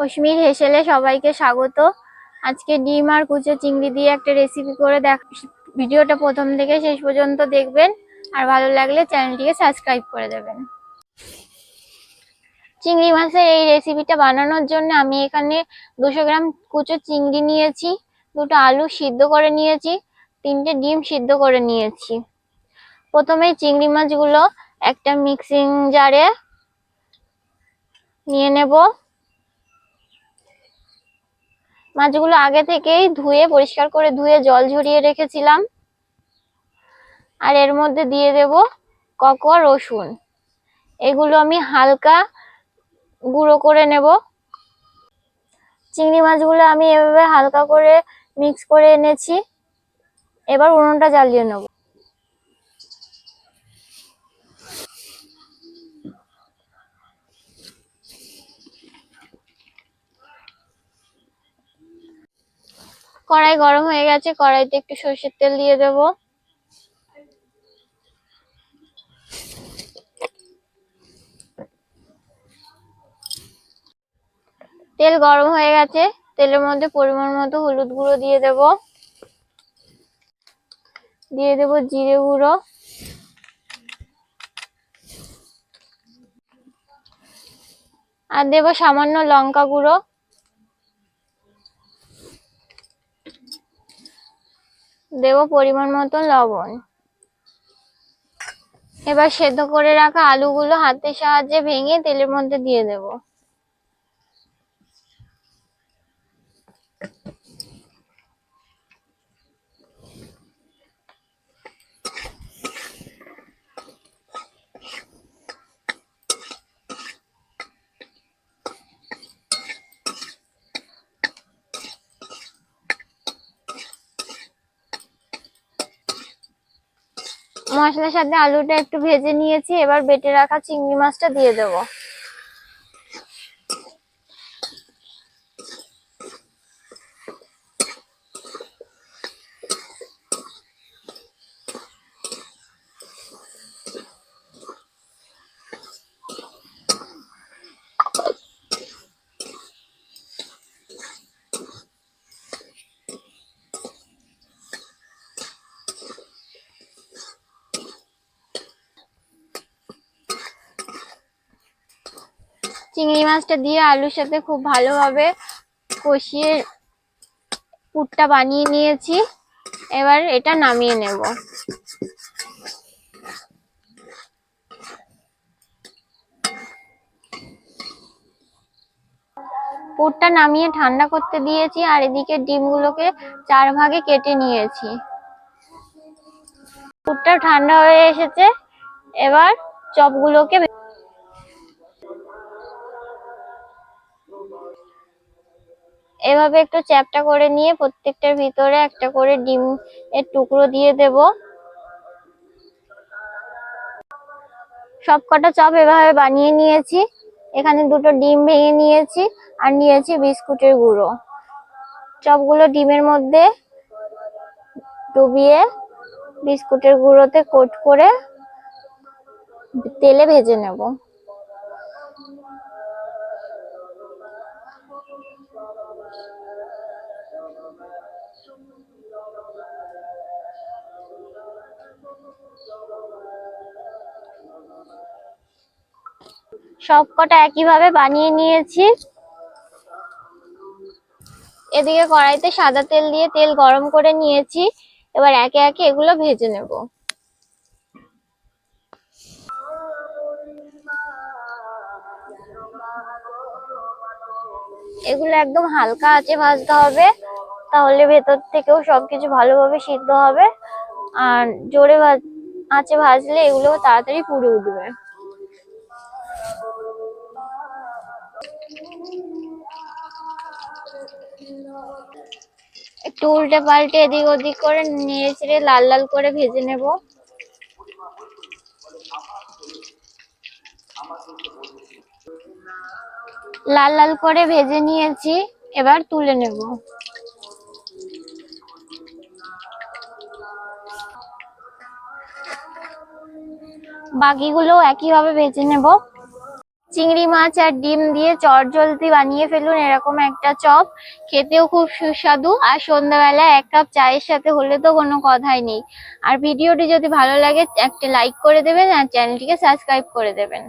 অস্মির হেসেলে সবাইকে স্বাগত। আজকে ডিম আর কুচো চিংড়ি দিয়ে একটা রেসিপি করে ভিডিওটা প্রথম থেকে শেষ পর্যন্ত দেখবেন, আর ভালো লাগলে চ্যানেলটিকে সাবস্ক্রাইব করে দেবেন। চিংড়ি মাছের এই রেসিপিটা বানানোর জন্য আমি এখানে 200 গ্রাম কুচো চিংড়ি নিয়েছি, 2টো আলু সিদ্ধ করে নিয়েছি, 3টে ডিম সিদ্ধ করে নিয়েছি। প্রথমে চিংড়ি মাছগুলো একটা মিক্সিং জারে নিয়ে নেব। মাছগুলো আগে থেকেই পরিষ্কার করে ধুয়ে জল ঝরিয়ে রেখেছিলাম। আর এর মধ্যে দিয়ে দেব কোয়া রসুন। এগুলো আমি হালকা গুঁড়ো করে নেব। চিংড়ি মাছগুলো আমি এভাবে হালকা করে মিক্স করে এনেছি। এবার উনুনটা জ্বালিয়ে নেব। কড়াই গরম হয়ে গেছে, কড়াইতে একটু সরষের তেল দিয়ে দেব। তেল গরম হয়ে গেছে, তেলের মধ্যে পরিমাণ মতো হলুদ গুঁড়ো দিয়ে দেব, জিরে গুঁড়ো, আর দেব সামান্য লঙ্কা গুঁড়ো, দেব পরিমাণ মতো লবণ। এবার সেদ্ধ করে রাখা আলুগুলো হাতের সাহায্যে ভেঙে তেলের মধ্যে দিয়ে দেব। মশলার সাথে আলুটা একটু ভেজে নিয়েছি, এবার বেটে রাখা চিংড়ি মাছটা দিয়ে দেব। চিংড়ি মাছটা দিয়ে আলুর সাথে খুব ভালোভাবে কষিয়ে পুরটা বানিয়ে নিয়েছি। এবার এটা নামিয়ে নেব। পুরটা নামিয়ে ঠান্ডা করতে দিয়েছি, আর এদিকে ডিমগুলোকে 4 ভাগে কেটে নিয়েছি। পুরটা ঠান্ডা হয়ে এসেছে, এবার চপগুলোকে এভাবে একটু চ্যাপ্টা করে নিয়ে প্রত্যেকটার ভিতরে একটা করে ডিম এর টুকরো দিয়ে দেব। সবকটা চপ এভাবে বানিয়ে নিয়েছি। এখানে 2টো ডিম ভেঙে নিয়েছি, আর নিয়েছি বিস্কুটের গুঁড়ো। চপগুলো ডিমের মধ্যে ডুবিয়ে বিস্কুটের গুঁড়োতে কোট করে তেলে ভেজে নেব। সবকটা একইভাবে বানিয়ে নিয়েছি। এদিকে কড়াইতে সাদা তেল দিয়ে তেল গরম করে নিয়েছি। এবার একে একে এগুলো ভেজে নেব। এগুলো একদম হালকা আঁচে ভাজতে হবে, তাহলে ভেতর থেকেও সবকিছু ভালোভাবে সিদ্ধ হবে। আর জোরে আঁচে ভাজলে এগুলো তাড়াতাড়ি পুড়ে উঠবে। একটু উল্টে পাল্টে এদিক ওদিক করে নেড়ে চেড়ে লাল লাল করে ভেজে নেব। লাল লাল করে ভেজে নিয়েছি, এবার তুলে নেব। বাকিগুলো একইভাবে ভেজে নেব। চিংড়ি মাছ আর ডিম দিয়ে চটজলদি বানিয়ে ফেলুন এরকম একটা চপ। খেতেও খুব সুস্বাদু, আর সন্ধ্যাবেলায় 1 কাপ চায়ের সাথে হলে তো কোনো কথাই নেই। আর ভিডিওটি যদি ভালো লাগে একটা লাইক করে দেবেন আর চ্যানেলটিকে সাবস্ক্রাইব করে দেবেন।